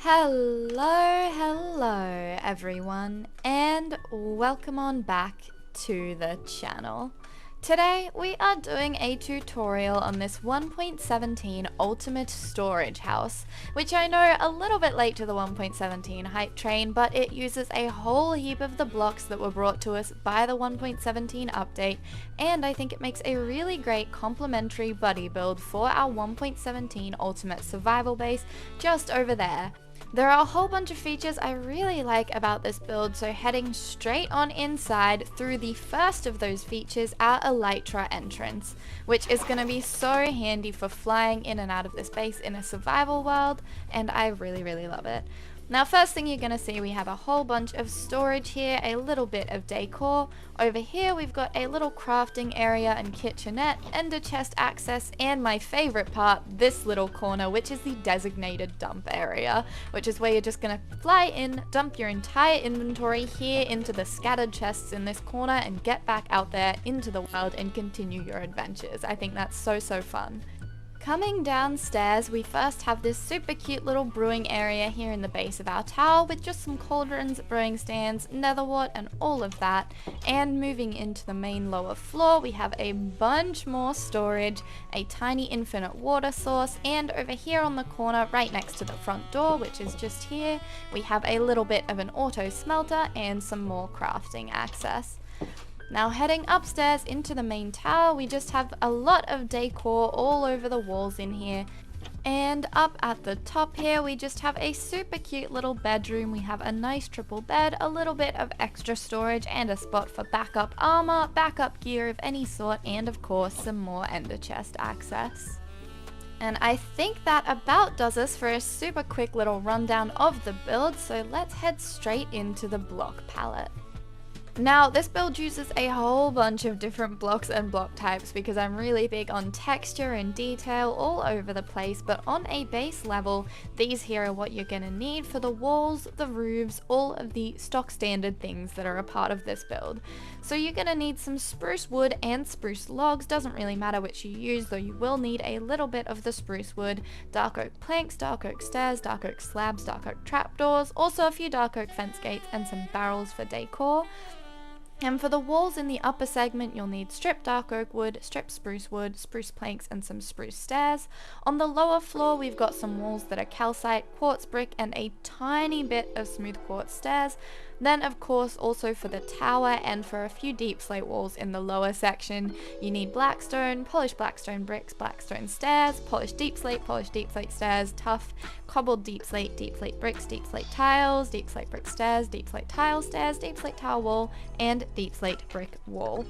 Hello everyone, and welcome on back to the channel. Today we are doing a tutorial on this 1.17 Ultimate Storage House, which I know a little bit late to the 1.17 hype train, but it uses a whole heap of the blocks that were brought to us by the 1.17 update, and I think it makes a really great complementary buddy build for our 1.17 Ultimate Survival Base just over there. There are a whole bunch of features I really like about this build, so heading straight on inside through the first of those features, our elytra entrance, which is going to be so handy for flying in and out of this base in a survival world, and I really love it. Now, first thing you're going to see, we have a whole bunch of storage here, a little bit of decor. Over here we've got a little crafting area and kitchenette, ender chest access, and my favorite part, this little corner, which is the designated dump area, which is where you're just going to fly in, dump your entire inventory here into the scattered chests in this corner, and get back out there into the world and continue your adventures. I think that's so fun. Coming downstairs, we first have this super cute little brewing area here in the base of our tower with just some cauldrons, brewing stands, netherwort, and all of that. And moving into the main lower floor, we have a bunch more storage, a tiny infinite water source, and over here on the corner, right next to the front door, which is just here, we have a little bit of an auto smelter and some more crafting access. Now heading upstairs into the main tower, we just have a lot of decor all over the walls in here. And up at the top here, we just have a super cute little bedroom. We have a nice triple bed, a little bit of extra storage, and a spot for backup armor, backup gear of any sort, and of course some more ender chest access. And I think that about does us for a super quick little rundown of the build, so let's head straight into the block palette. Now, this build uses a whole bunch of different blocks and block types because I'm really big on texture and detail all over the place, but on a base level, these here are what you're going to need for the walls, the roofs, all of the stock standard things that are a part of this build. So you're going to need some spruce wood and spruce logs, doesn't really matter which you use, though you will need a little bit of the spruce wood, dark oak planks, dark oak stairs, dark oak slabs, dark oak trapdoors, also a few dark oak fence gates and some barrels for decor. And for the walls in the upper segment, you'll need stripped dark oak wood, stripped spruce wood, spruce planks, and some spruce stairs. On the lower floor, we've got some walls that are calcite, quartz brick, and a tiny bit of smooth quartz stairs. Then, of course, also for the tower and for a few deep slate walls in the lower section, you need blackstone, polished blackstone bricks, blackstone stairs, polished deep slate stairs, tough, cobbled deep slate bricks, deep slate tiles, deep slate brick stairs, deep slate tile stairs, deep slate tile wall, and deep slate brick wall.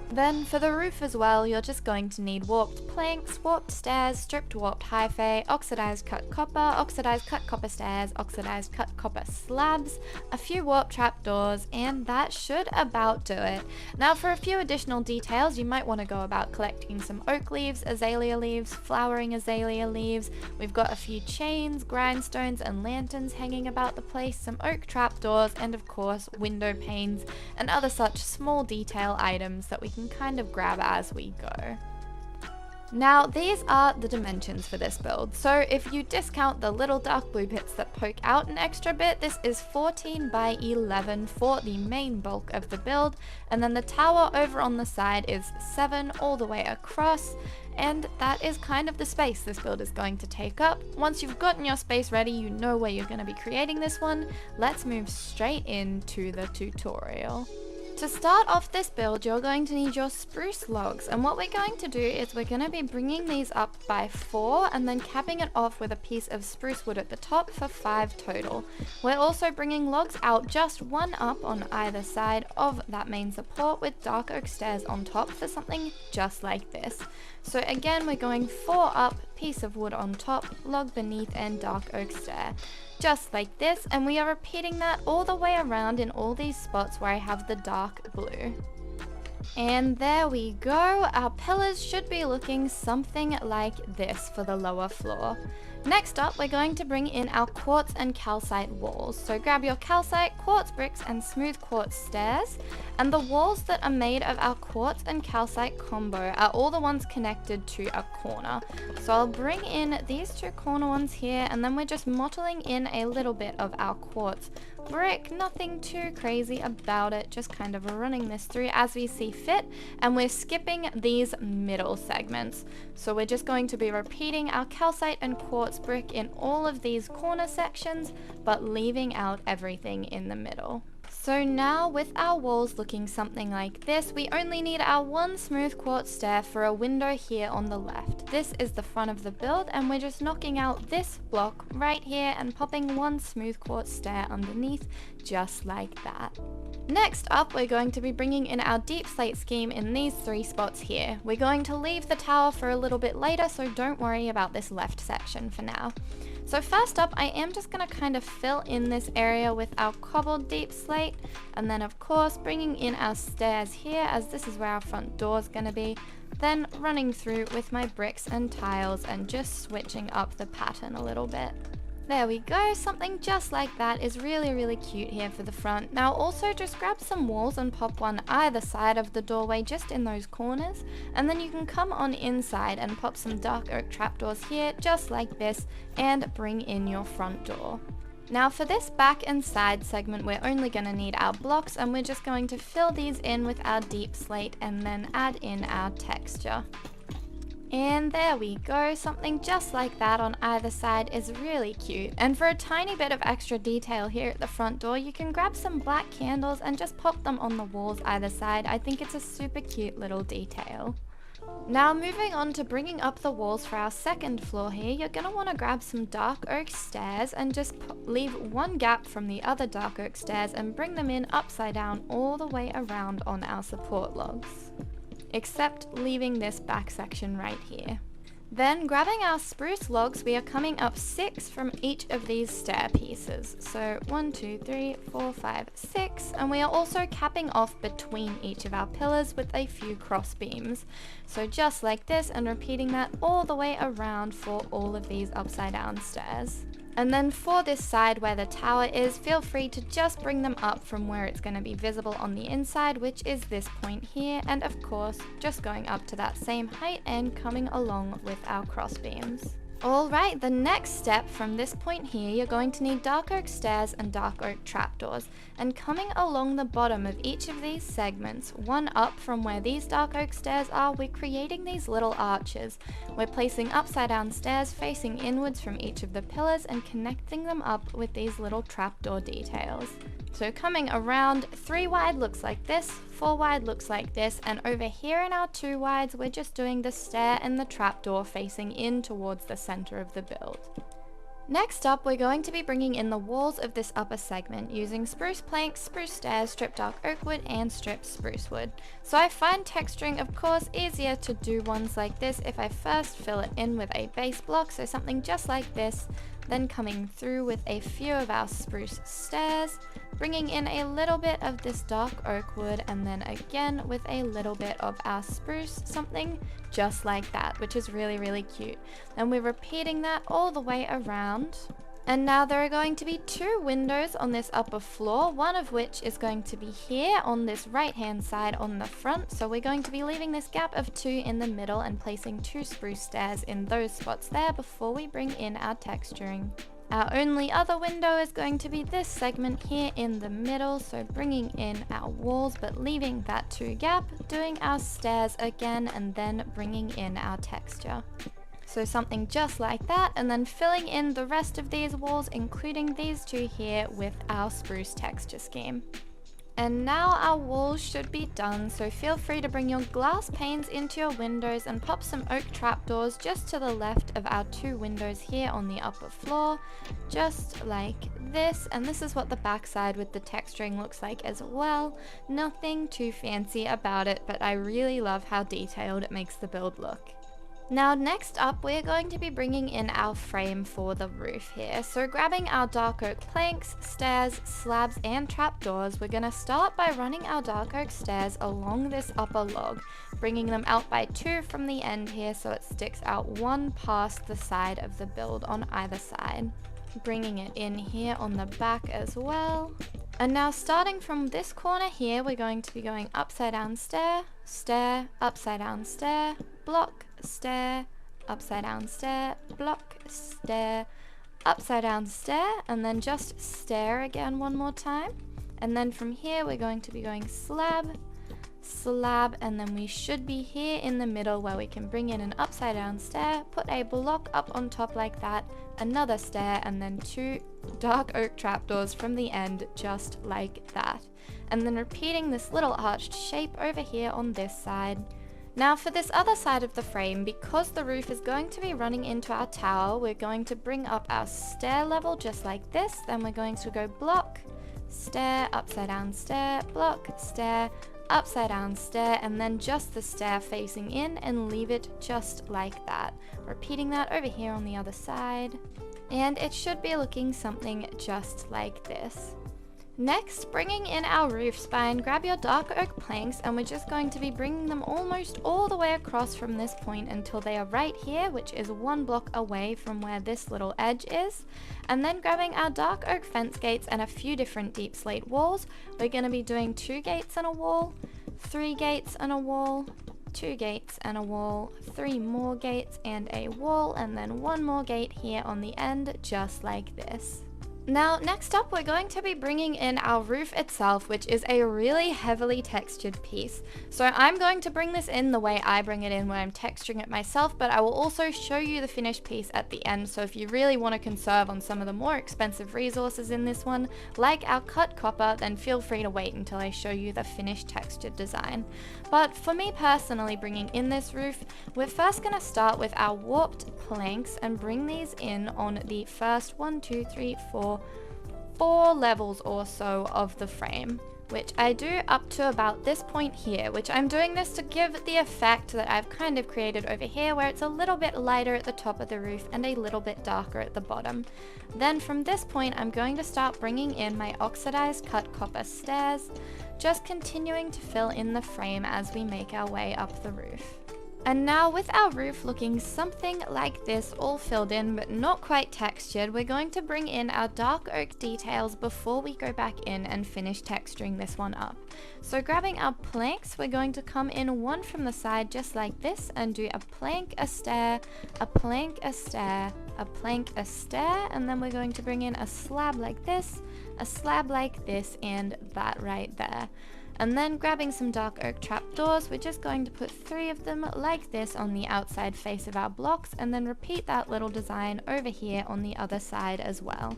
Then for the roof as well, you're just going to need warped planks, warped stairs, stripped warped hyphae, oxidized cut copper stairs, oxidized cut copper slabs, a few warped trapdoors, and that should about do it. Now for a few additional details, you might want to go about collecting some oak leaves, azalea leaves, flowering azalea leaves. We've got a few chains, grindstones, and lanterns hanging about the place, some oak trapdoors, and of course window panes and other such small detail items that we can kind of grab as we go. Now, these are the dimensions for this build. So if you discount the little dark blue bits that poke out an extra bit, this is 14 by 11 for the main bulk of the build, and then the tower over on the side is 7 all the way across, and that is kind of the space this build is going to take up. Once you've gotten your space ready, you know where you're going to be creating this one. Let's move straight into the tutorial. To start off this build, you're going to need your spruce logs, and what we're going to do is we're going to be bringing these up by 4 and then capping it off with a piece of spruce wood at the top for 5 total. We're also bringing logs out just 1 up on either side of that main support with dark oak stairs on top for something just like this. So again, we're going 4 up, piece of wood on top, log beneath, and dark oak stair. Just like this, and we are repeating that all the way around in all these spots where I have the dark blue. And there we go, our pillars should be looking something like this for the lower floor. Next up, we're going to bring in our quartz and calcite walls. So grab your calcite, quartz bricks, and smooth quartz stairs. And the walls that are made of our quartz and calcite combo are all the ones connected to a corner. So I'll bring in these two corner ones here, and then we're just mottling in a little bit of our quartz brick. Nothing too crazy about it, just kind of running this through as we see fit, and we're skipping these middle segments. So we're just going to be repeating our calcite and quartz brick in all of these corner sections, but leaving out everything in the middle. So now with our walls looking something like this, we only need our one smooth quartz stair for a window here on the left. This is the front of the build, and we're just knocking out this block right here and popping one smooth quartz stair underneath, just like that. Next up, we're going to be bringing in our deep slate scheme in these three spots here. We're going to leave the tower for a little bit later, so don't worry about this left section for now. So first up, I am just going to kind of fill in this area with our cobbled deep slate, and then of course bringing in our stairs here, as this is where our front door is going to be, then running through with my bricks and tiles and just switching up the pattern a little bit. There we go, something just like that is really cute here for the front. Now also just grab some walls and pop one either side of the doorway, just in those corners, and then you can come on inside and pop some dark oak trapdoors here, just like this, and bring in your front door. Now for this back and side segment, we're only going to need our blocks, and we're just going to fill these in with our deep slate and then add in our texture. And there we go, something just like that on either side is really cute. And for a tiny bit of extra detail here at the front door, you can grab some black candles and just pop them on the walls either side. I think it's a super cute little detail. Now moving on to bringing up the walls for our second floor here, you're going to want to grab some dark oak stairs and just leave one gap from the other dark oak stairs and bring them in upside down all the way around on our support logs, except leaving this back section right here. Then grabbing our spruce logs, we are coming up 6 from each of these stair pieces. So 1, 2, 3, 4, 5, 6, and we are also capping off between each of our pillars with a few cross beams. So just like this, and repeating that all the way around for all of these upside down stairs. And then for this side where the tower is, feel free to just bring them up from where it's going to be visible on the inside, which is this point here, and of course just going up to that same height and coming along with our cross beams. Alright, the next step from this point here, you're going to need dark oak stairs and dark oak trapdoors, and coming along the bottom of each of these segments, one up from where these dark oak stairs are, we're creating these little arches. We're placing upside down stairs facing inwards from each of the pillars and connecting them up with these little trapdoor details. So coming around, 3 wide looks like this, 4 wide looks like this, and over here in our 2 wides, we're just doing the stair and the trapdoor facing in towards the center of the build. Next up, we're going to be bringing in the walls of this upper segment using spruce planks, spruce stairs, stripped dark oak wood, and stripped spruce wood. So I find texturing, of course, easier to do ones like this if I first fill it in with a base block, so something just like this, then coming through with a few of our spruce stairs, bringing in a little bit of this dark oak wood, and then again with a little bit of our spruce, something just like that, which is really cute. And we're repeating that all the way around. And now there are going to be 2 windows on this upper floor, one of which is going to be here on this right hand side on the front. So we're going to be leaving this gap of 2 in the middle and placing 2 spruce stairs in those spots there before we bring in our texturing. Our only other window is going to be this segment here in the middle, so bringing in our walls but leaving that 2 gap, doing our stairs again, and then bringing in our texture. So something just like that, and then filling in the rest of these walls, including these 2 here, with our spruce texture scheme. And now our walls should be done, so feel free to bring your glass panes into your windows and pop some oak trapdoors just to the left of our 2 windows here on the upper floor, just like this. And this is what the back side with the texturing looks like as well. Nothing too fancy about it, but I really love how detailed it makes the build look. Now next up, we're going to be bringing in our frame for the roof here. So grabbing our dark oak planks, stairs, slabs, and trapdoors, we're going to start by running our dark oak stairs along this upper log, bringing them out by 2 from the end here so it sticks out 1 past the side of the build on either side. Bringing it in here on the back as well. And now starting from this corner here, we're going to be going upside down stair, stair, upside down stair, block, stair, upside down stair, block, stair, upside down stair, and then just stair again one more time. And then from here we're going to be going slab, slab, and then we should be here in the middle where we can bring in an upside down stair, put a block up on top like that, another stair, and then 2 dark oak trapdoors from the end just like that. And then repeating this little arched shape over here on this side. Now for this other side of the frame, because the roof is going to be running into our tower, we're going to bring up our stair level just like this. Then we're going to go block, stair, upside down stair, block, stair, upside down stair, and then just the stair facing in and leave it just like that. Repeating that over here on the other side. And it should be looking something just like this. Next, bringing in our roof spine, grab your dark oak planks, and we're just going to be bringing them almost all the way across from this point until they are right here, which is 1 block away from where this little edge is. And then grabbing our dark oak fence gates and a few different deep slate walls, we're going to be doing 2 gates and a wall, 3 gates and a wall, 2 gates and a wall, 3 more gates and a wall, and then 1 more gate here on the end, just like this. Now, next up, we're going to be bringing in our roof itself, which is a really heavily textured piece. So I'm going to bring this in the way I bring it in, where I'm texturing it myself, but I will also show you the finished piece at the end. So if you really want to conserve on some of the more expensive resources in this one, like our cut copper, then feel free to wait until I show you the finished textured design. But for me personally, bringing in this roof, we're first going to start with our warped planks and bring these in on the first 4 levels or so of the frame, which I do up to about this point here, which I'm doing this to give the effect that I've kind of created over here, where it's a little bit lighter at the top of the roof and a little bit darker at the bottom. Then from this point, I'm going to start bringing in my oxidized cut copper stairs, just continuing to fill in the frame as we make our way up the roof. And now with our roof looking something like this, all filled in but not quite textured, we're going to bring in our dark oak details before we go back in and finish texturing this one up. So grabbing our planks, we're going to come in 1 from the side just like this and do a plank, a stair, a plank, a stair, a plank, a stair, and then we're going to bring in a slab like this, a slab like this, and that right there. And then grabbing some dark oak trapdoors, we're just going to put 3 of them like this on the outside face of our blocks, and then repeat that little design over here on the other side as well.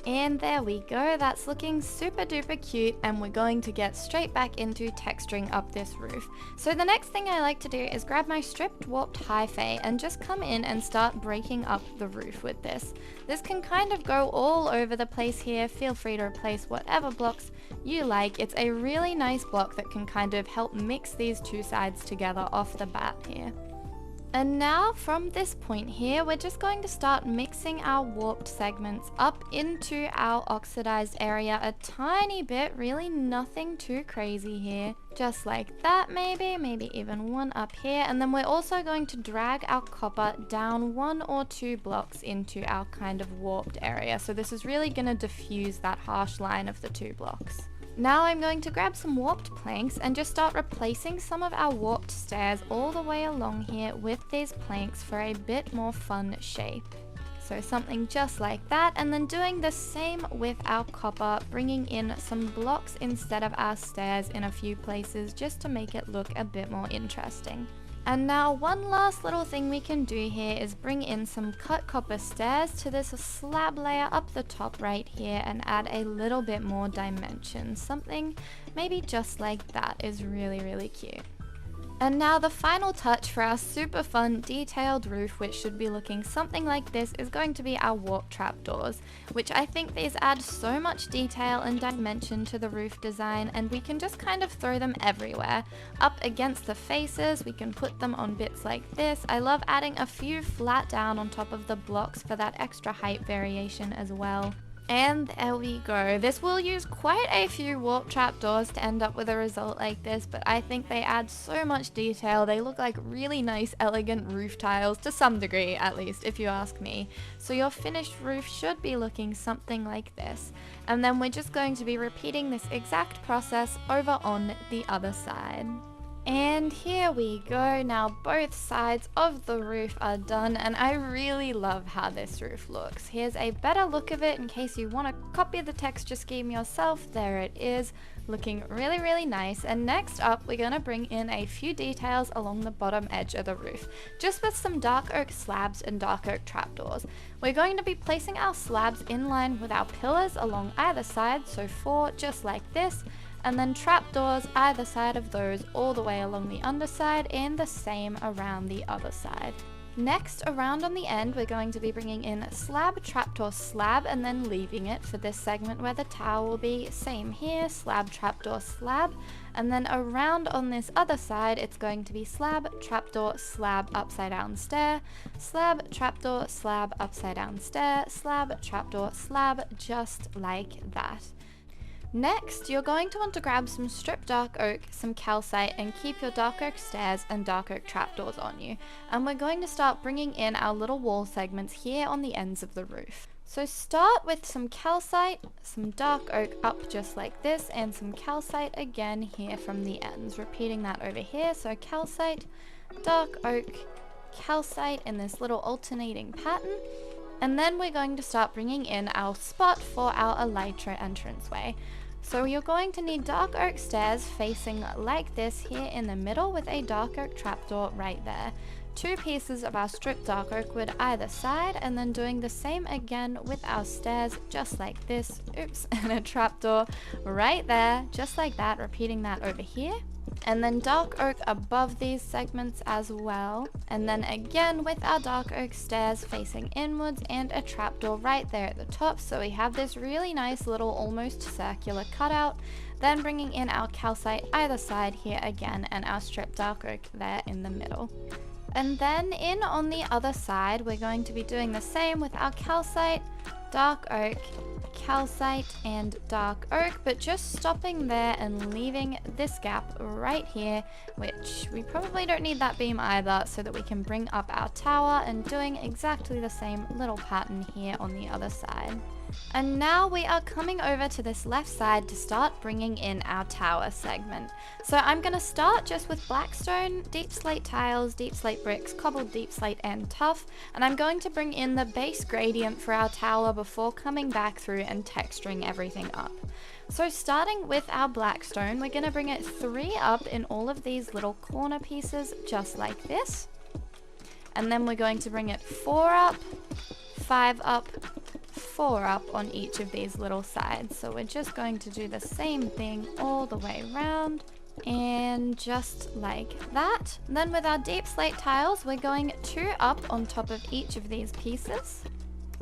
And there we go, that's looking super duper cute, and we're going to get straight back into texturing up this roof. So the next thing I like to do is grab my stripped warped hyphae and just come in and start breaking up the roof with this. This can kind of go all over the place here, feel free to replace whatever blocks you like. It's a really nice block that can kind of help mix these 2 sides together off the bat here. And now from this point here, we're just going to start mixing our warped segments up into our oxidized area a tiny bit, really nothing too crazy here. Just like that maybe even 1 up here. And then we're also going to drag our copper down 1 or 2 blocks into our kind of warped area. So this is really going to diffuse that harsh line of the 2 blocks. Now I'm going to grab some warped planks and just start replacing some of our warped stairs all the way along here with these planks for a bit more fun shape. So something just like that, and then doing the same with our copper, bringing in some blocks instead of our stairs in a few places just to make it look a bit more interesting. And now one last little thing we can do here is bring in some cut copper stairs to this slab layer up the top right here and add a little bit more dimension. Something maybe just like that is really cute. And now the final touch for our super fun detailed roof, which should be looking something like this, is going to be our warp trapdoors, which I think these add so much detail and dimension to the roof design, and we can just kind of throw them everywhere. Up against the faces, we can put them on bits like this. I love adding a few flat down on top of the blocks for that extra height variation as well. And there we go. This will use quite a few warp trapdoors to end up with a result like this, but I think they add so much detail. They look like really nice, elegant roof tiles, to some degree at least, if you ask me. So your finished roof should be looking something like this. And then we're just going to be repeating this exact process over on the other side. And here we go. Now both sides of the roof are done, and I really love how this roof looks. Here's a better look of it in case you want to copy the texture scheme yourself. There it is, looking really nice. And next up, we're going to bring in a few details along the bottom edge of the roof, just with some dark oak slabs and dark oak trapdoors. We're going to be placing our slabs in line with our pillars along either side, so 4 just like this, and then trapdoors either side of those all the way along the underside, and the same around the other side. Next, around on the end, we're going to be bringing in slab, trapdoor, slab, and then leaving it for this segment where the tower will be. Same here, slab, trapdoor, slab, and then around on this other side, it's going to be slab, trapdoor, slab, upside down stair, slab, trapdoor, slab, upside down stair, slab, trapdoor, slab, just like that. Next, you're going to want to grab some stripped dark oak, some calcite, and keep your dark oak stairs and dark oak trapdoors on you. And we're going to start bringing in our little wall segments here on the ends of the roof. So start with some calcite, some dark oak up just like this, and some calcite again here from the ends. Repeating that over here, so calcite, dark oak, calcite in this little alternating pattern. And then we're going to start bringing in our spot for our elytra entranceway. So you're going to need dark oak stairs facing like this here in the middle with a dark oak trapdoor right there. 2 pieces of our stripped dark oak wood either side, and then doing the same again with our stairs just like this. Oops, and a trapdoor right there, just like that, repeating that over here. And then dark oak above these segments as well. And then again with our dark oak stairs facing inwards and a trapdoor right there at the top. So we have this really nice little almost circular cutout. Then bringing in our calcite either side here again, and our stripped dark oak there in the middle. And then in on the other side, we're going to be doing the same with our calcite, dark oak, calcite, and dark oak, but just stopping there and leaving this gap right here, which we probably don't need that beam either, so that we can bring up our tower, and doing exactly the same little pattern here on the other side. And now we are coming over to this left side to start bringing in our tower segment. So I'm going to start just with blackstone, deep slate tiles, deep slate bricks, cobbled deep slate, and tuff. And I'm going to bring in the base gradient for our tower before coming back through and texturing everything up. So starting with our blackstone, we're going to bring it 3 up in all of these little corner pieces just like this. And then we're going to bring it 4 up, 5 up, 4 up on each of these little sides. So we're just going to do the same thing all the way around, and just like that. And then with our deep slate tiles, we're going 2 up on top of each of these pieces.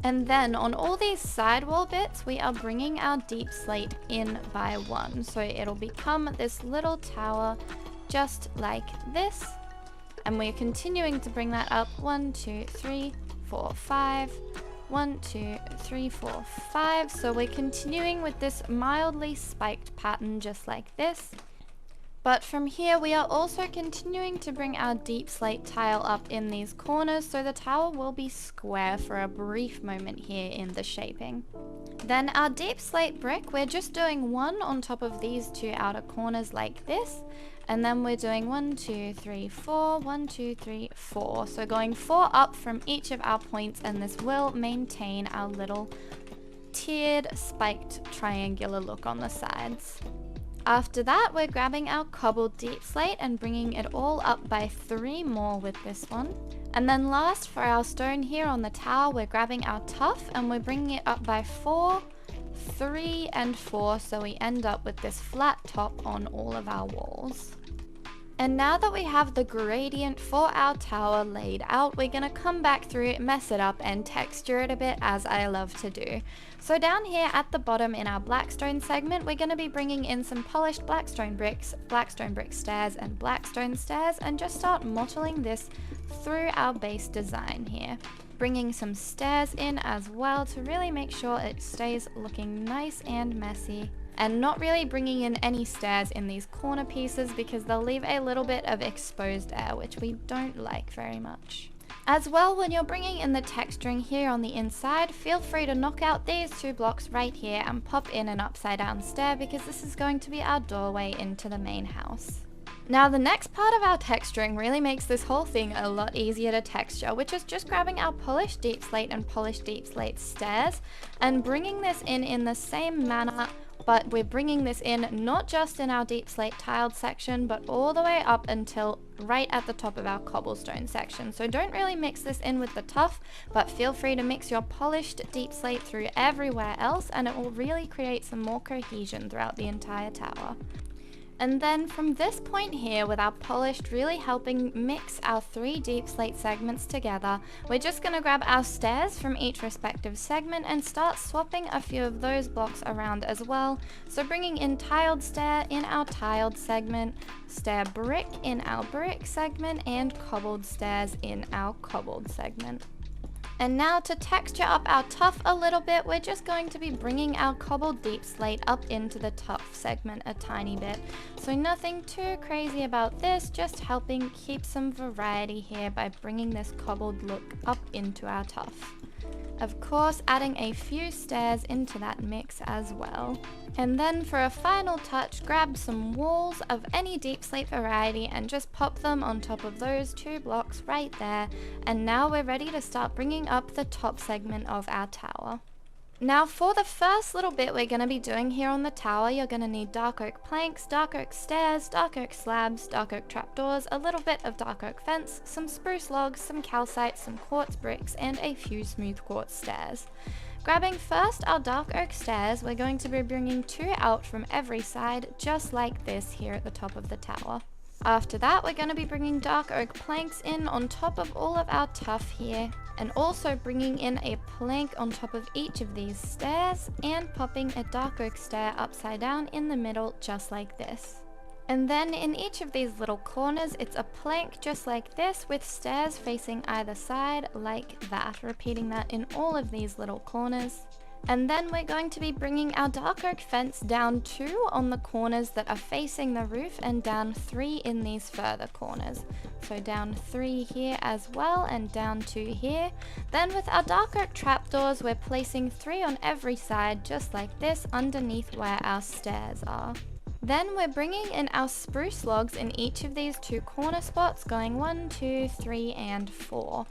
And then on all these sidewall bits, we are bringing our deep slate in by 1. So it'll become this little tower just like this. And we're continuing to bring that up 1, 2, 3, 4, 5. 1, 2, 3, 4, 5. So we're continuing with this mildly spiked pattern just like this. But from here we are also continuing to bring our deep slate tile up in these corners, so the tower will be square for a brief moment here in the shaping. Then our deep slate brick, we're just doing 1 on top of these 2 outer corners like this. And then we're doing 1, 2, 3, 4, 1, 2, 3, 4. So going 4 up from each of our points, and this will maintain our little tiered, spiked, triangular look on the sides. After that, we're grabbing our cobbled deep slate and bringing it all up by 3 more with this one. And then last, for our stone here on the tower, we're grabbing our tuff and we're bringing it up by 4, 3, and 4, so we end up with this flat top on all of our walls. And now that we have the gradient for our tower laid out, we're going to come back through, mess it up, and texture it a bit, as I love to do. So down here at the bottom in our blackstone segment, we're going to be bringing in some polished blackstone brick stairs, and blackstone stairs, and just start mottling this through our base design here. Bringing some stairs in as well to really make sure it stays looking nice and messy. And not really bringing in any stairs in these corner pieces because they'll leave a little bit of exposed air, which we don't like very much. As well, when you're bringing in the texturing here on the inside, feel free to knock out these 2 blocks right here and pop in an upside down stair because this is going to be our doorway into the main house. Now the next part of our texturing really makes this whole thing a lot easier to texture, which is just grabbing our polished deep slate and polished deep slate stairs and bringing this in the same manner, but we're bringing this in not just in our deep slate tiled section, but all the way up until right at the top of our cobblestone section. So don't really mix this in with the tuff, but feel free to mix your polished deep slate through everywhere else, and it will really create some more cohesion throughout the entire tower. And then from this point here, with our polished really helping mix our 3 deep slate segments together, we're just going to grab our stairs from each respective segment and start swapping a few of those blocks around as well. So bringing in tiled stair in our tiled segment, stair brick in our brick segment, and cobbled stairs in our cobbled segment. And now to texture up our tuff a little bit, we're just going to be bringing our cobbled deep slate up into the tuff segment a tiny bit. So nothing too crazy about this, just helping keep some variety here by bringing this cobbled look up into our tuff. Of course, adding a few stairs into that mix as well. And then for a final touch, grab some walls of any deep slate variety and just pop them on top of those 2 blocks right there. And now we're ready to start bringing up the top segment of our tower. Now for the first little bit we're going to be doing here on the tower, you're going to need dark oak planks, dark oak stairs, dark oak slabs, dark oak trapdoors, a little bit of dark oak fence, some spruce logs, some calcite, some quartz bricks, and a few smooth quartz stairs. Grabbing first our dark oak stairs, we're going to be bringing 2 out from every side, just like this here at the top of the tower. After that, we're going to be bringing dark oak planks in on top of all of our tuff here, and also bringing in a plank on top of each of these stairs and popping a dark oak stair upside down in the middle, just like this. And then in each of these little corners, it's a plank just like this with stairs facing either side like that, repeating that in all of these little corners. And then we're going to be bringing our dark oak fence down 2 on the corners that are facing the roof and down 3 in these further corners. So down 3 here as well and down 2 here. Then with our dark oak trapdoors, we're placing 3 on every side just like this underneath where our stairs are. Then we're bringing in our spruce logs in each of these 2 corner spots, going 1, 2, 3, and 4.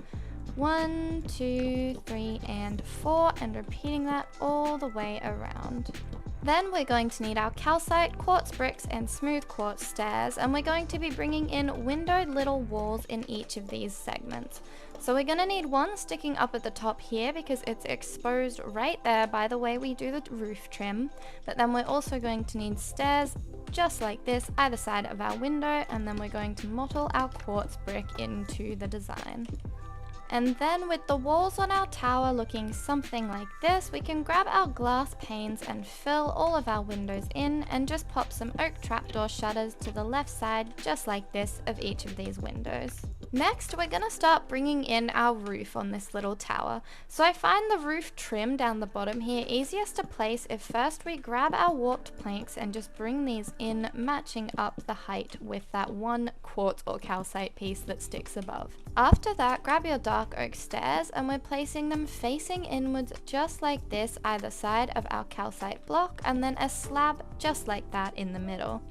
1, 2, 3, and 4, and repeating that all the way around. Then we're going to need our calcite, quartz bricks, and smooth quartz stairs, and we're going to be bringing in windowed little walls in each of these segments. So we're going to need one sticking up at the top here because it's exposed right there by the way we do the roof trim, but then we're also going to need stairs just like this either side of our window, and then we're going to mottle our quartz brick into the design. And then with the walls on our tower looking something like this, we can grab our glass panes and fill all of our windows in and just pop some oak trapdoor shutters to the left side just like this of each of these windows. Next, we're going to start bringing in our roof on this little tower. So I find the roof trim down the bottom here easiest to place if first we grab our warped planks and just bring these in, matching up the height with that one quartz or calcite piece that sticks above. After that, grab your dark oak stairs and we're placing them facing inwards just like this either side of our calcite block, and then a slab just like that in the middle.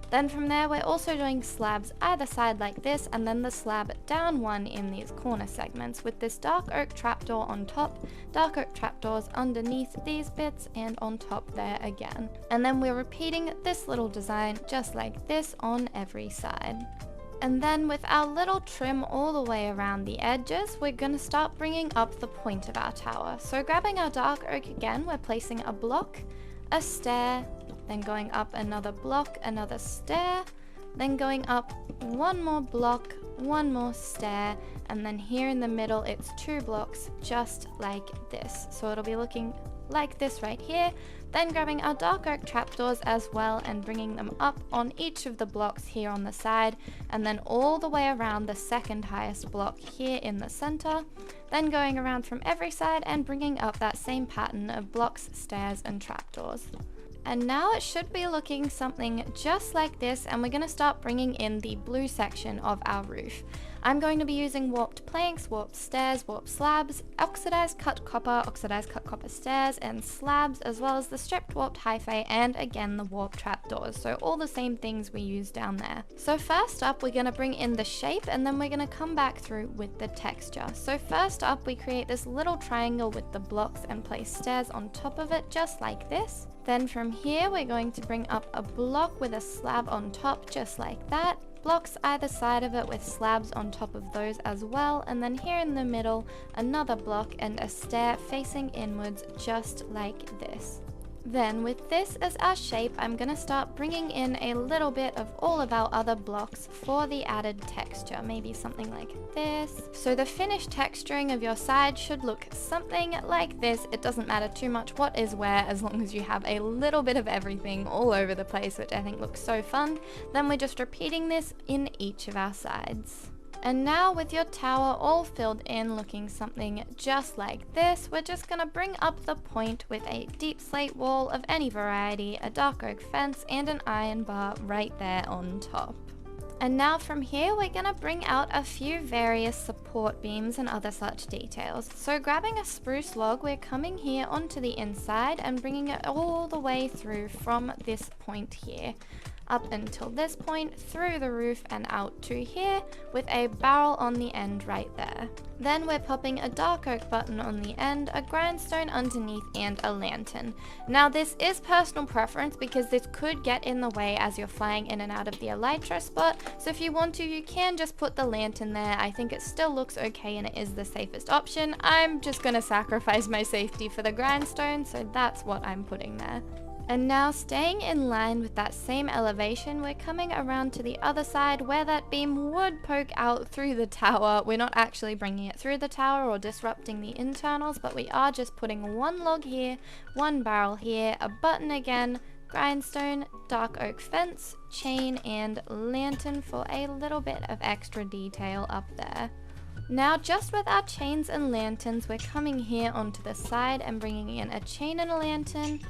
Then from there we're also doing slabs either side like this, and then the slab down 1 in these corner segments with this dark oak trapdoor on top, dark oak trapdoors underneath these bits and on top there again. And then we're repeating this little design just like this on every side. And then with our little trim all the way around the edges, we're going to start bringing up the point of our tower. So grabbing our dark oak again, we're placing a block, a stair, then going up another block, another stair, then going up one more block, one more stair, and then here in the middle it's 2 blocks just like this. So it'll be looking like this right here. Then grabbing our dark oak trapdoors as well and bringing them up on each of the blocks here on the side, and then all the way around the second highest block here in the center. Then going around from every side and bringing up that same pattern of blocks, stairs, and trapdoors. And now it should be looking something just like this, and we're going to start bringing in the blue section of our roof. I'm going to be using warped planks, warped stairs, warped slabs, oxidized cut copper stairs and slabs, as well as the stripped warped hyphae and again the warped trapdoors. So all the same things we use down there. So first up we're going to bring in the shape, and then we're going to come back through with the texture. So first up we create this little triangle with the blocks and place stairs on top of it just like this. Then from here we're going to bring up a block with a slab on top just like that. Blocks either side of it with slabs on top of those as well, and then here in the middle another block and a stair facing inwards just like this. Then with this as our shape, I'm going to start bringing in a little bit of all of our other blocks for the added texture, maybe something like this. So the finished texturing of your side should look something like this. It doesn't matter too much what is where, as long as you have a little bit of everything all over the place, which I think looks so fun. Then we're just repeating this in each of our sides. And now with your tower all filled in looking something just like this, we're just going to bring up the point with a deep slate wall of any variety, a dark oak fence, and an iron bar right there on top. And now from here we're going to bring out a few various support beams and other such details. So grabbing a spruce log, we're coming here onto the inside and bringing it all the way through from this point here, up until this point, through the roof and out to here with a barrel on the end right there. Then we're popping a dark oak button on the end, a grindstone underneath, and a lantern. Now this is personal preference because this could get in the way as you're flying in and out of the elytra spot, so if you want to you can just put the lantern there. I think it still looks okay and it is the safest option. I'm just gonna sacrifice my safety for the grindstone, so that's what I'm putting there. And now staying in line with that same elevation, we're coming around to the other side where that beam would poke out through the tower. We're not actually bringing it through the tower or disrupting the internals, but we are just putting one log here, one barrel here, a button again, grindstone, dark oak fence, chain, and lantern for a little bit of extra detail up there. Now just with our chains and lanterns, we're coming here onto the side and bringing in a chain and a lantern,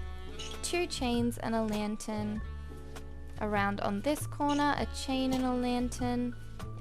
2 chains and a lantern, around on this corner a chain and a lantern,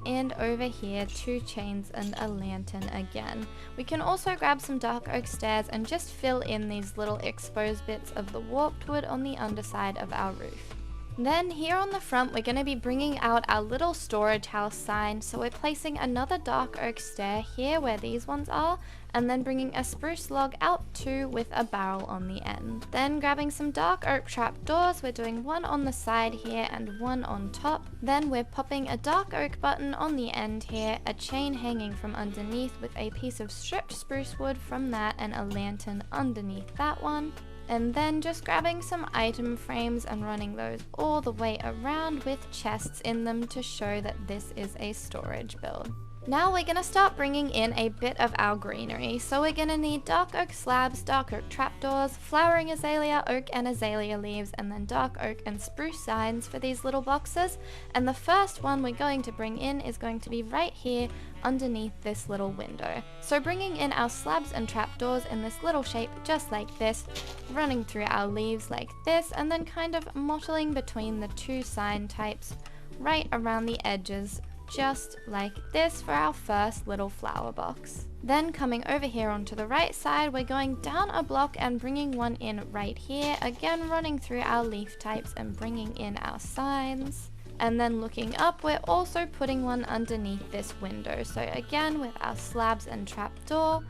and over here 2 chains and a lantern again. We can also grab some dark oak stairs and just fill in these little exposed bits of the warped wood on the underside of our roof. Then here on the front we're going to be bringing out our little storage house sign, so we're placing another dark oak stair here where these ones are, and then bringing a spruce log out too with a barrel on the end. Then grabbing some dark oak trapdoors, we're doing one on the side here and one on top. Then we're popping a dark oak button on the end here, a chain hanging from underneath with a piece of stripped spruce wood from that and a lantern underneath that one. And then just grabbing some item frames and running those all the way around with chests in them to show that this is a storage build. Now we're going to start bringing in a bit of our greenery. So we're going to need dark oak slabs, dark oak trapdoors, flowering azalea, oak and azalea leaves, and then dark oak and spruce signs for these little boxes. And the first one we're going to bring in is going to be right here underneath this little window. So bringing in our slabs and trapdoors in this little shape just like this, running through our leaves like this, and then kind of mottling between the 2 sign types right around the edges just like this for our first little flower box. Then coming over here onto the right side, we're going down a block and bringing one in right here, again running through our leaf types and bringing in our signs. And then looking up, we're also putting one underneath this window, so again with our slabs and trapdoor,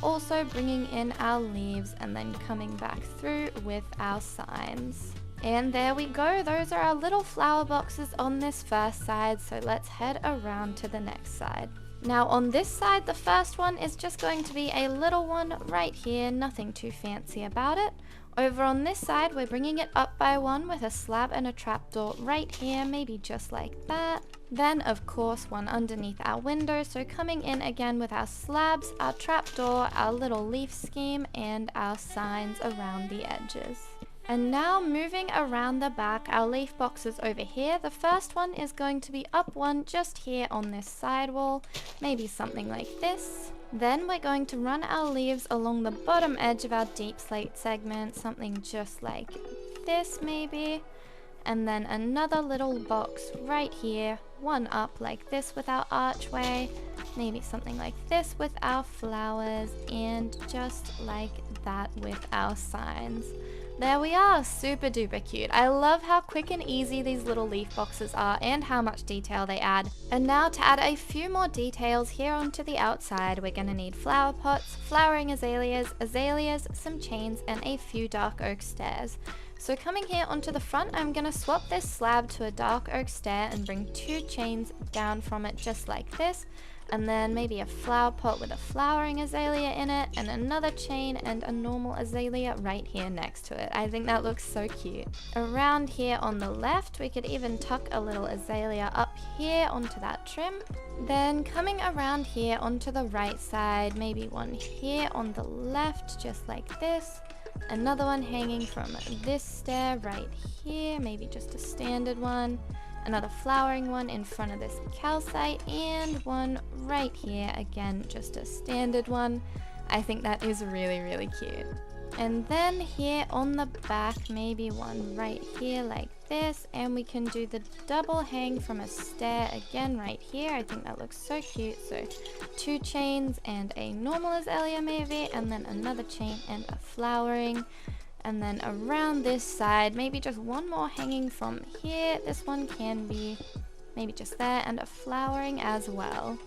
also bringing in our leaves and then coming back through with our signs. And there we go, those are our little flower boxes on this first side, so let's head around to the next side. Now on this side, the first one is just going to be a little one right here, nothing too fancy about it. Over on this side, we're bringing it up by one with a slab and a trapdoor right here, maybe just like that. Then, of course, one underneath our window, so coming in again with our slabs, our trapdoor, our little leaf scheme, and our signs around the edges. And now moving around the back, our leaf boxes over here. The first one is going to be up one just here on this side wall, maybe something like this. Then we're going to run our leaves along the bottom edge of our deep slate segment, something just like this maybe. And then another little box right here, one up like this with our archway, maybe something like this with our flowers, and just like that with our signs. There we are, super duper cute. I love how quick and easy these little leaf boxes are and how much detail they add. And now to add a few more details here onto the outside, we're going to need flower pots, flowering azaleas, some chains, and a few dark oak stairs. So coming here onto the front, I'm going to swap this slab to a dark oak stair and bring 2 chains down from it just like this. And then maybe a flower pot with a flowering azalea in it, and another chain and a normal azalea right here next to it. I think that looks so cute. Around here on the left, we could even tuck a little azalea up here onto that trim. Then coming around here onto the right side, maybe one here on the left, just like this. Another one hanging from this stair right here, maybe just a standard one. Another flowering one in front of this calcite, and one right here, again just a standard one. I think that is really, really cute. And then here on the back, maybe one right here like this, and we can do the double hang from a stair again right here. I think that looks so cute. So 2 chains and a normal azalea maybe, and then another chain and a flowering. And then around this side, maybe just one more hanging from here. This one can be maybe just there, and a flowering as well.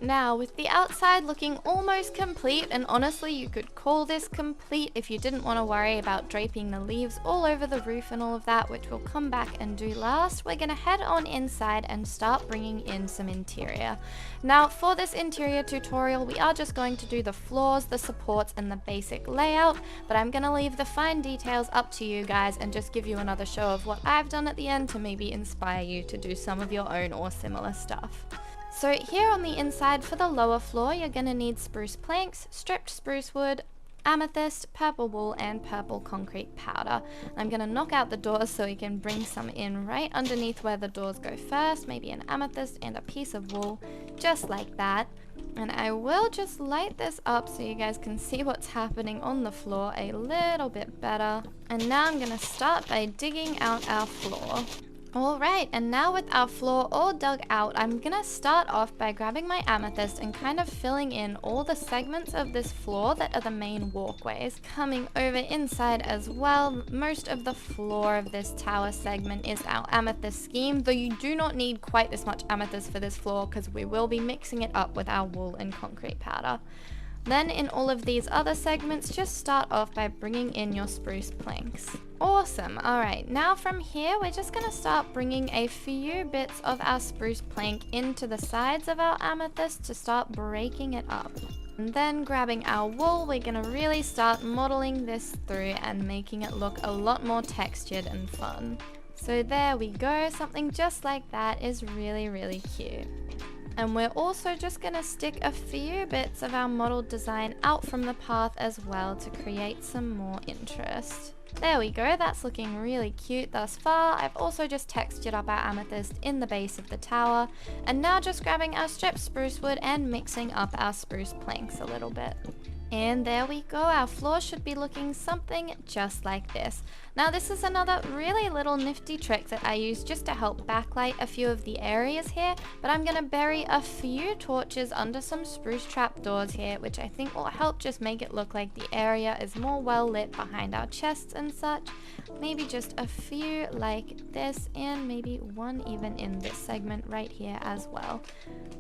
Now, with the outside looking almost complete, and honestly you could call this complete if you didn't want to worry about draping the leaves all over the roof and all of that, which we'll come back and do last, we're going to head on inside and start bringing in some interior. Now, for this interior tutorial, we are just going to do the floors, the supports, and the basic layout, but I'm going to leave the fine details up to you guys and just give you another show of what I've done at the end to maybe inspire you to do some of your own or similar stuff. So here on the inside for the lower floor, you're going to need spruce planks, stripped spruce wood, amethyst, purple wool, and purple concrete powder. I'm going to knock out the doors so we can bring some in right underneath where the doors go first, maybe an amethyst and a piece of wool, just like that. And I will just light this up so you guys can see what's happening on the floor a little bit better. And now I'm going to start by digging out our floor. Alright, and now with our floor all dug out, I'm gonna start off by grabbing my amethyst and kind of filling in all the segments of this floor that are the main walkways. Coming over inside as well, most of the floor of this tower segment is our amethyst scheme, though you do not need quite this much amethyst for this floor because we will be mixing it up with our wool and concrete powder. Then in all of these other segments, just start off by bringing in your spruce planks. Awesome. Alright, now from here, we're just going to start bringing a few bits of our spruce plank into the sides of our amethyst to start breaking it up. And then grabbing our wool, we're going to really start modeling this through and making it look a lot more textured and fun. So there we go, something just like that is really, really cute. And we're also just going to stick a few bits of our model design out from the path as well to create some more interest. There we go, that's looking really cute thus far. I've also just textured up our amethyst in the base of the tower, and now just grabbing our stripped spruce wood and mixing up our spruce planks a little bit. And there we go, our floor should be looking something just like this. Now this is another really little nifty trick that I use just to help backlight a few of the areas here, but I'm going to bury a few torches under some spruce trapdoors here, which I think will help just make it look like the area is more well lit behind our chests and such. Maybe just a few like this, and maybe one even in this segment right here as well.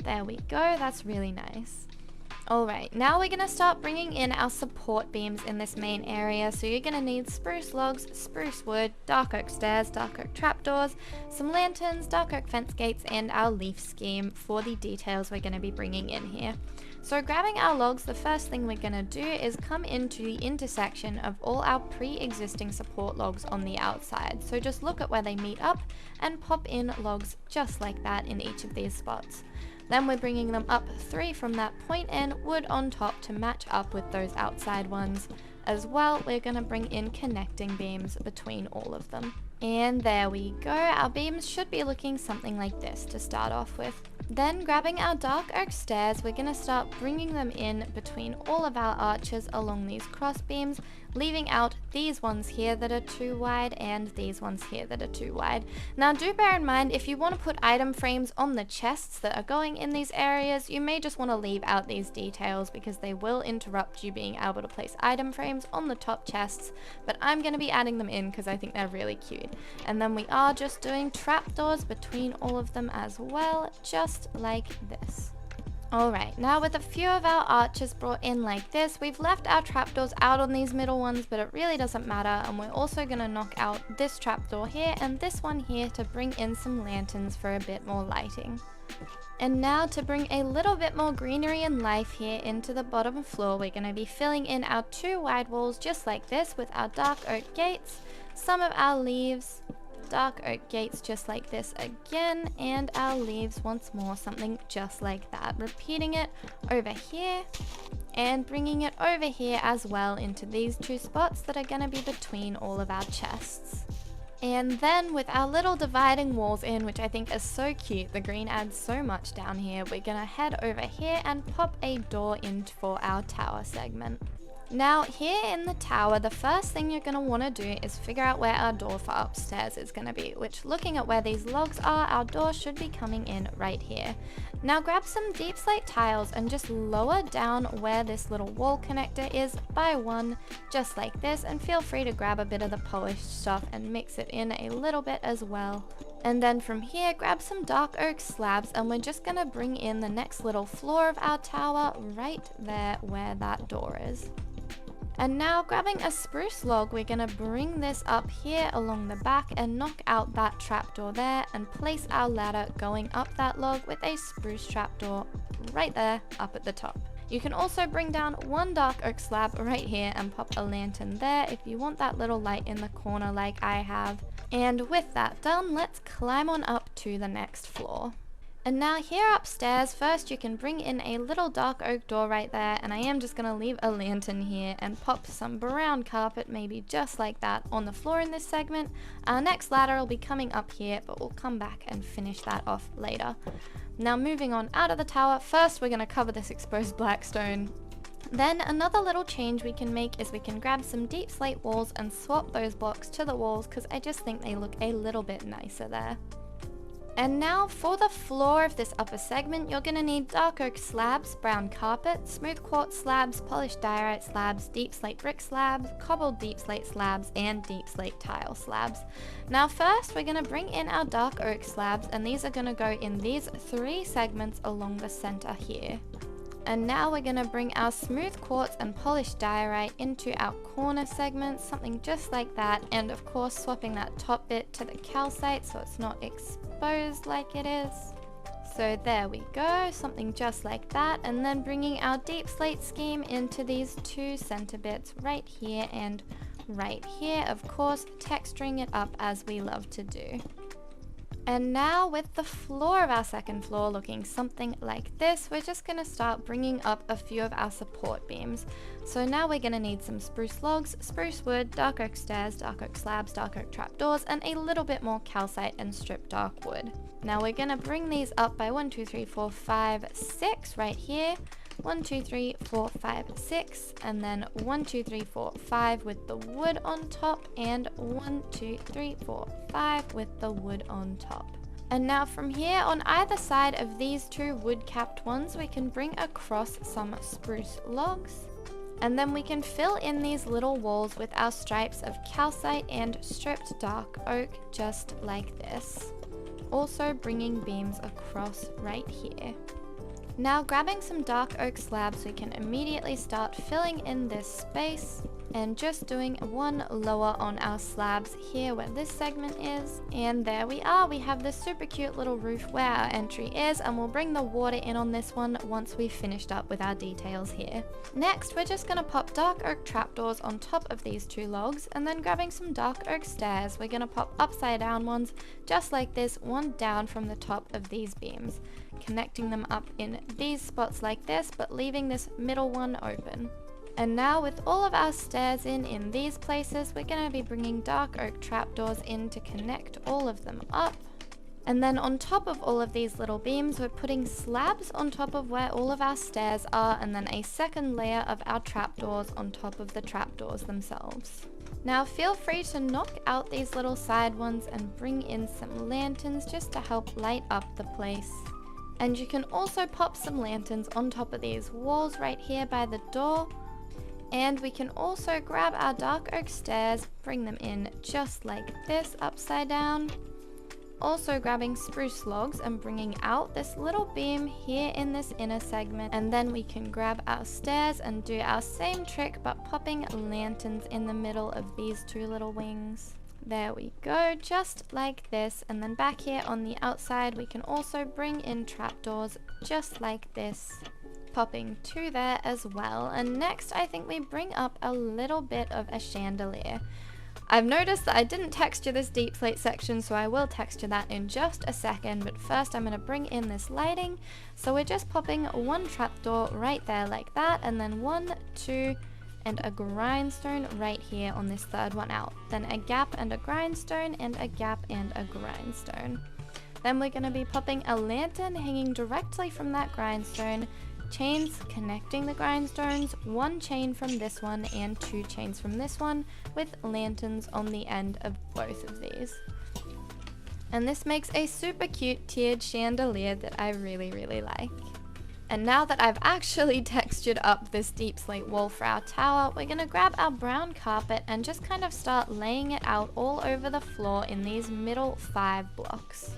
There we go, that's really nice. Alright, now we're going to start bringing in our support beams in this main area. So you're going to need spruce logs, spruce wood, dark oak stairs, dark oak trapdoors, some lanterns, dark oak fence gates, and our leaf scheme for the details we're going to be bringing in here. So grabbing our logs, the first thing we're going to do is come into the intersection of all our pre-existing support logs on the outside. So just look at where they meet up and pop in logs just like that in each of these spots. Then we're bringing them up 3 from that point and wood on top to match up with those outside ones. As well, we're going to bring in connecting beams between all of them. And there we go, our beams should be looking something like this to start off with. Then grabbing our dark oak stairs, we're going to start bringing them in between all of our arches along these cross beams, leaving out these ones here that are too wide and these ones here that are too wide. Now do bear in mind, if you want to put item frames on the chests that are going in these areas, you may just want to leave out these details because they will interrupt you being able to place item frames on the top chests, but I'm going to be adding them in because I think they're really cute. And then we are just doing trapdoors between all of them as well, just like this. Alright, now with a few of our arches brought in like this, we've left our trapdoors out on these middle ones, but it really doesn't matter, and we're also going to knock out this trapdoor here and this one here to bring in some lanterns for a bit more lighting. And now to bring a little bit more greenery and life here into the bottom floor, we're going to be filling in our 2 wide walls just like this with our dark oak gates, some of our leaves, dark oak gates just like this again, and our leaves once more, something just like that. Repeating it over here and bringing it over here as well into these 2 spots that are going to be between all of our chests. And then with our little dividing walls in, which I think is so cute, the green adds so much down here, we're going to head over here and pop a door in for our tower segment. Now here in the tower, the first thing you're going to want to do is figure out where our door for upstairs is going to be, which looking at where these logs are, our door should be coming in right here. Now grab some deep slate tiles and just lower down where this little wall connector is by 1, just like this, and feel free to grab a bit of the polished stuff and mix it in a little bit as well. And then from here, grab some dark oak slabs and we're just going to bring in the next little floor of our tower right there where that door is. And now grabbing a spruce log, we're going to bring this up here along the back and knock out that trapdoor there and place our ladder going up that log with a spruce trapdoor right there up at the top. You can also bring down 1 dark oak slab right here and pop a lantern there if you want that little light in the corner like I have. And with that done, let's climb on up to the next floor. And now here upstairs, first you can bring in a little dark oak door right there, and I am just going to leave a lantern here and pop some brown carpet, maybe just like that, on the floor in this segment. Our next ladder will be coming up here, but we'll come back and finish that off later. Now moving on out of the tower, first we're going to cover this exposed black stone. Then another little change we can make is we can grab some deep slate walls and swap those blocks to the walls because I just think they look a little bit nicer there. And now for the floor of this upper segment, you're going to need dark oak slabs, brown carpet, smooth quartz slabs, polished diorite slabs, deep slate brick slabs, cobbled deep slate slabs, and deep slate tile slabs. Now first we're going to bring in our dark oak slabs, and these are going to go in these 3 segments along the center here. And now we're going to bring our smooth quartz and polished diorite into our corner segments, something just like that, and of course swapping that top bit to the calcite so it's not exposed like it is. So there we go, something just like that, and then bringing our deep slate scheme into these 2 center bits right here and right here, of course texturing it up as we love to do. And now with the floor of our second floor looking something like this, we're just going to start bringing up a few of our support beams. So now we're going to need some spruce logs, spruce wood, dark oak stairs, dark oak slabs, dark oak trapdoors, and a little bit more calcite and stripped dark wood. Now we're going to bring these up by 1, 2, 3, 4, 5, 6 right here. 1, 2, 3, 4, 5, 6, and then 1, 2, 3, 4, 5 with the wood on top, and 1, 2, 3, 4, 5 with the wood on top. And now from here, on either side of these 2 wood-capped ones, we can bring across some spruce logs, and then we can fill in these little walls with our stripes of calcite and stripped dark oak, just like this. Also bringing beams across right here. Now grabbing some dark oak slabs, we can immediately start filling in this space and just doing one lower on our slabs here where this segment is. And there we are, we have this super cute little roof where our entry is, and we'll bring the water in on this one once we've finished up with our details here. Next, we're just gonna pop dark oak trapdoors on top of these two logs, and then grabbing some dark oak stairs, we're gonna pop upside down ones just like this, one down from the top of these beams, connecting them up in these spots like this, but leaving this middle one open. And now with all of our stairs in these places, we're going to be bringing dark oak trapdoors in to connect all of them up. And then on top of all of these little beams, we're putting slabs on top of where all of our stairs are, and then a second layer of our trapdoors on top of the trapdoors themselves. Now feel free to knock out these little side ones and bring in some lanterns just to help light up the place. And you can also pop some lanterns on top of these walls right here by the door. And we can also grab our dark oak stairs, bring them in just like this upside down. Also grabbing spruce logs and bringing out this little beam here in this inner segment. And then we can grab our stairs and do our same trick, but popping lanterns in the middle of these two little wings. There we go, just like this. And then back here on the outside, we can also bring in trapdoors just like this, popping two there as well. And next I think we bring up a little bit of a chandelier. I've noticed that I didn't texture this deep slate section, so I will texture that in just a second, but first I'm going to bring in this lighting. So we're just popping one trapdoor right there like that, and then 1, 2 and a grindstone right here on this third one out, then a gap and a grindstone, and a gap and a grindstone. Then we're going to be popping a lantern hanging directly from that grindstone, chains connecting the grindstones, 1 chain from this one and 2 chains from this one, with lanterns on the end of both of these. And this makes a super cute tiered chandelier that I really like. And now that I've actually textured up this deep slate wall for our tower, we're going to grab our brown carpet and just kind of start laying it out all over the floor in these middle 5 blocks.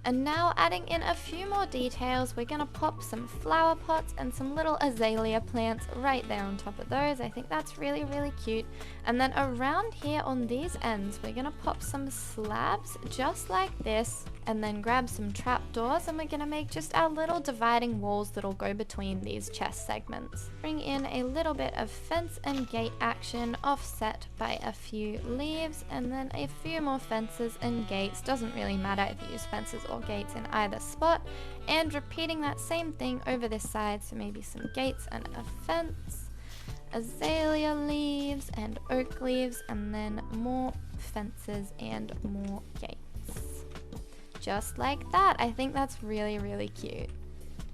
And now adding in a few more details, we're going to pop some flower pots and some little azalea plants right there on top of those. I think that's really cute. And then around here on these ends, we're going to pop some slabs just like this, and then grab some trapdoors, and we're going to make just our little dividing walls that'll go between these chest segments. Bring in a little bit of fence and gate action offset by a few leaves, and then a few more fences and gates. Doesn't really matter if you use fences or gates in either spot. And repeating that same thing over this side, so maybe some gates and a fence, azalea leaves and oak leaves, and then more fences and more gates. Just like that. I think that's really cute.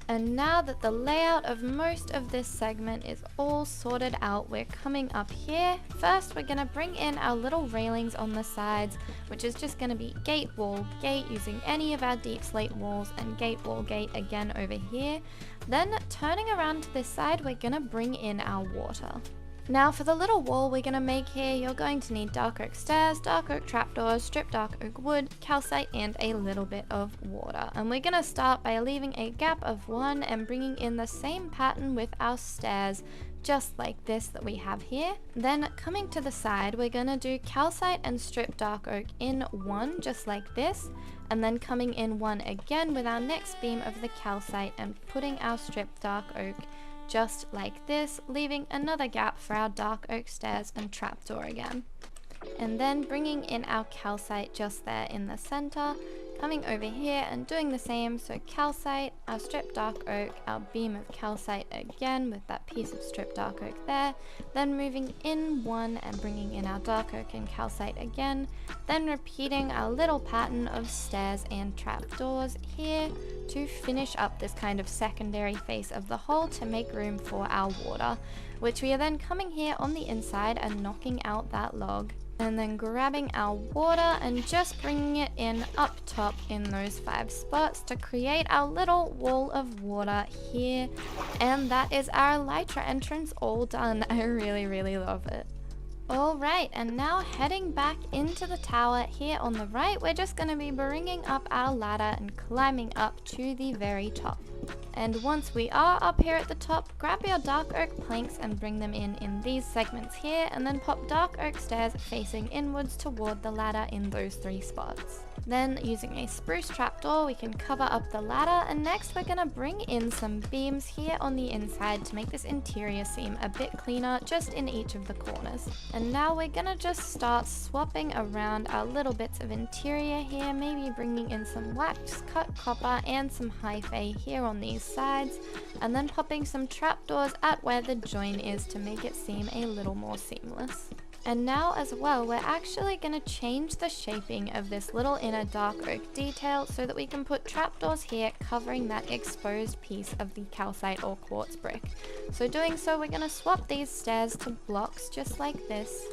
And now that the layout of most of this segment is all sorted out, we're coming up here. First, we're going to bring in our little railings on the sides, which is just going to be gate, wall, gate, using any of our deep slate walls, and gate, wall, gate again over here. Then turning around to this side, we're going to bring in our water. Now for the little wall we're going to make here, you're going to need dark oak stairs, dark oak trapdoors, stripped dark oak wood, calcite, and a little bit of water. And we're going to start by leaving a gap of 1 and bringing in the same pattern with our stairs, just like this that we have here. Then coming to the side, we're going to do calcite and stripped dark oak in 1, just like this. And then coming in 1 again with our next beam of the calcite and putting our stripped dark oak just like this, leaving another gap for our dark oak stairs and trapdoor again. And then bringing in our calcite just there in the center, coming over here and doing the same, so calcite, our stripped dark oak, our beam of calcite again with that piece of stripped dark oak there, then moving in 1 and bringing in our dark oak and calcite again, then repeating our little pattern of stairs and trapdoors here to finish up this kind of secondary face of the hole to make room for our water, which we are then coming here on the inside and knocking out that log. And then grabbing our water and just bringing it in up top in those 5 spots to create our little wall of water here. And that is our elytra entrance all done. I really love it. Alright, and now heading back into the tower here on the right, we're just going to be bringing up our ladder and climbing up to the very top. And once we are up here at the top, grab your dark oak planks and bring them in these segments here, and then pop dark oak stairs facing inwards toward the ladder in those 3 spots. Then using a spruce trapdoor, we can cover up the ladder, and next we're gonna bring in some beams here on the inside to make this interior seem a bit cleaner just in each of the corners. And now we're gonna just start swapping around our little bits of interior here, maybe bringing in some wax cut copper and some hyphae here on these sides, and then popping some trapdoors at where the join is to make it seem a little more seamless. And now as well, we're actually going to change the shaping of this little inner dark oak detail so that we can put trapdoors here covering that exposed piece of the calcite or quartz brick. So doing so, we're going to swap these stairs to blocks just like this.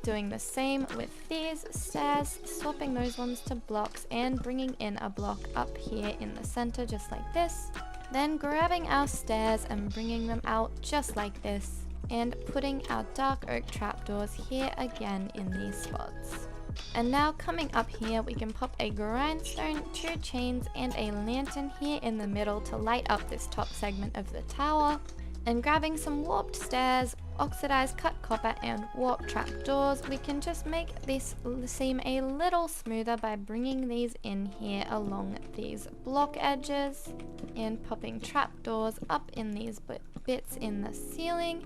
Doing the same with these stairs, swapping those ones to blocks and bringing in a block up here in the center just like this. Then grabbing our stairs and bringing them out just like this, and putting our dark oak trapdoors here again in these spots. And now coming up here, we can pop a grindstone, 2 chains and a lantern here in the middle to light up this top segment of the tower. And grabbing some warped stairs, oxidized cut copper and warp trapdoors, we can just make this seem a little smoother by bringing these in here along these block edges and popping trapdoors up in these bits in the ceiling,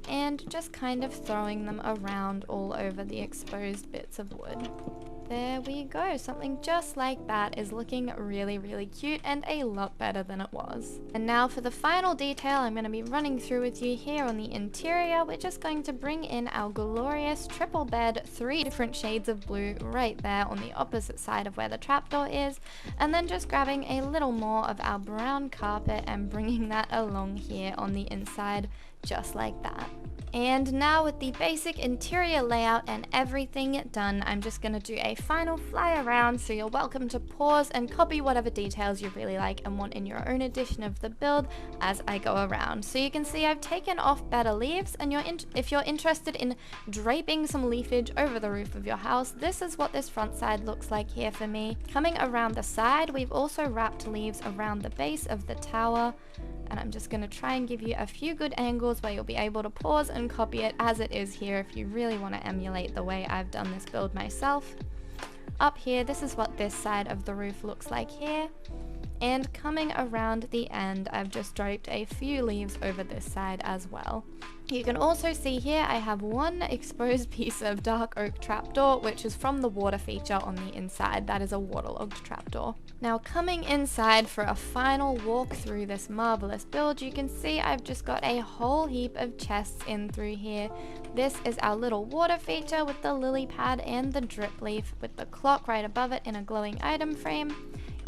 and just kind of throwing them around all over the exposed bits of wood. There we go, something just like that is looking really, really cute and a lot better than it was. And now for the final detail I'm going to be running through with you here on the interior, we're just going to bring in our glorious triple bed, 3 different shades of blue right there on the opposite side of where the trapdoor is, and then just grabbing a little more of our brown carpet and bringing that along here on the inside just like that. And now with the basic interior layout and everything done, I'm just going to do a final fly around, so you're welcome to pause and copy whatever details you really like and want in your own edition of the build as I go around. So you can see I've taken off Betterleaves, and if you're interested in draping some leafage over the roof of your house, this is what this front side looks like here for me. Coming around the side, we've also wrapped leaves around the base of the tower, and I'm just going to try and give you a few good angles where you'll be able to pause and copy it as it is here if you really want to emulate the way I've done this build myself. Up here, this is what this side of the roof looks like here. And coming around the end, I've just draped a few leaves over this side as well. You can also see here I have one exposed piece of dark oak trapdoor, which is from the water feature on the inside. That is a waterlogged trapdoor. Now coming inside for a final walk through this marvelous build, you can see I've just got a whole heap of chests in through here. This is our little water feature with the lily pad and the drip leaf with the clock right above it in a glowing item frame.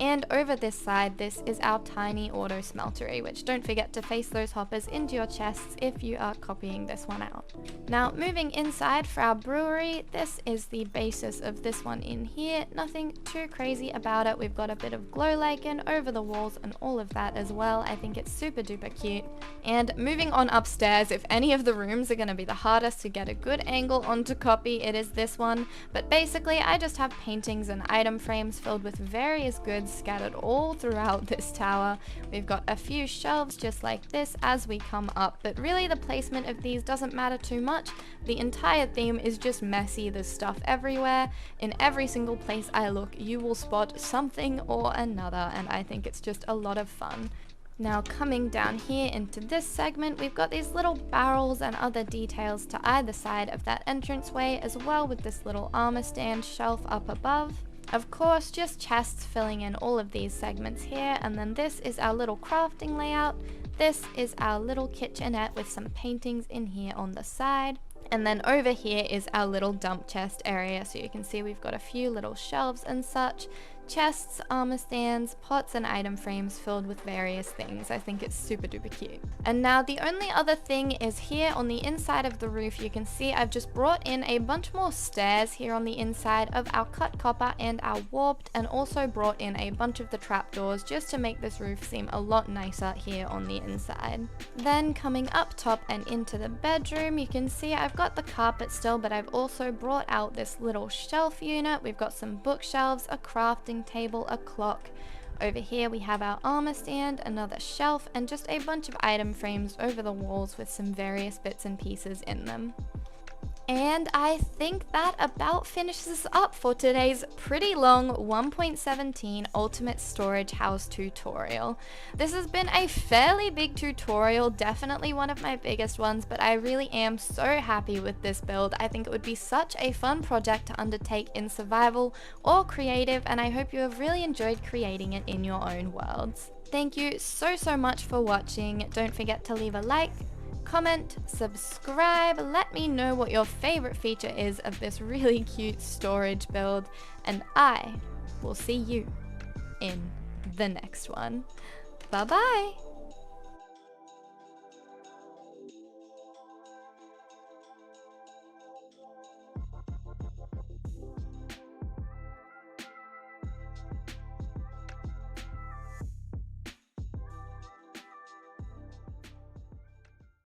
And over this side, this is our tiny auto smeltery, which don't forget to face those hoppers into your chests if you are copying this one out. Now moving inside for our brewery, this is the basis of this one in here. Nothing too crazy about it. We've got a bit of glow lichen over the walls and all of that as well. I think it's super duper cute. And moving on upstairs, if any of the rooms are going to be the hardest to get a good angle on to copy, it is this one. But basically I just have paintings and item frames filled with various goods scattered all throughout this tower. We've got a few shelves just like this as we come up, but really the placement of these doesn't matter too much. The entire theme is just messy. There's stuff everywhere. In every single place I look, you will spot something or another, and I think it's just a lot of fun. Now coming down here into this segment, we've got these little barrels and other details to either side of that entranceway, as well with this little armor stand shelf up above. Of course, just chests filling in all of these segments here, and then this is our little crafting layout. This is our little kitchenette with some paintings in here on the side. And then over here is our little dump chest area, so you can see we've got a few little shelves and such. Chests, armor stands, pots and item frames filled with various things. I think it's super duper cute. And now the only other thing is here on the inside of the roof, you can see I've just brought in a bunch more stairs here on the inside of our cut copper and our warped, and also brought in a bunch of the trapdoors just to make this roof seem a lot nicer here on the inside. Then coming up top and into the bedroom, you can see I've got the carpet still, but I've also brought out this little shelf unit. We've got some bookshelves, a crafting table, a clock. Over here we have our armor stand, another shelf, and just a bunch of item frames over the walls with some various bits and pieces in them. And I think that about finishes up for today's pretty long 1.17 Ultimate Storage House tutorial. This has been a fairly big tutorial, definitely one of my biggest ones, but I really am so happy with this build. I think it would be such a fun project to undertake in survival or creative, and I hope you have really enjoyed creating it in your own worlds. Thank you so much for watching. Don't forget to leave a like, comment, subscribe, let me know what your favorite feature is of this really cute storage build, and I will see you in the next one. Bye bye!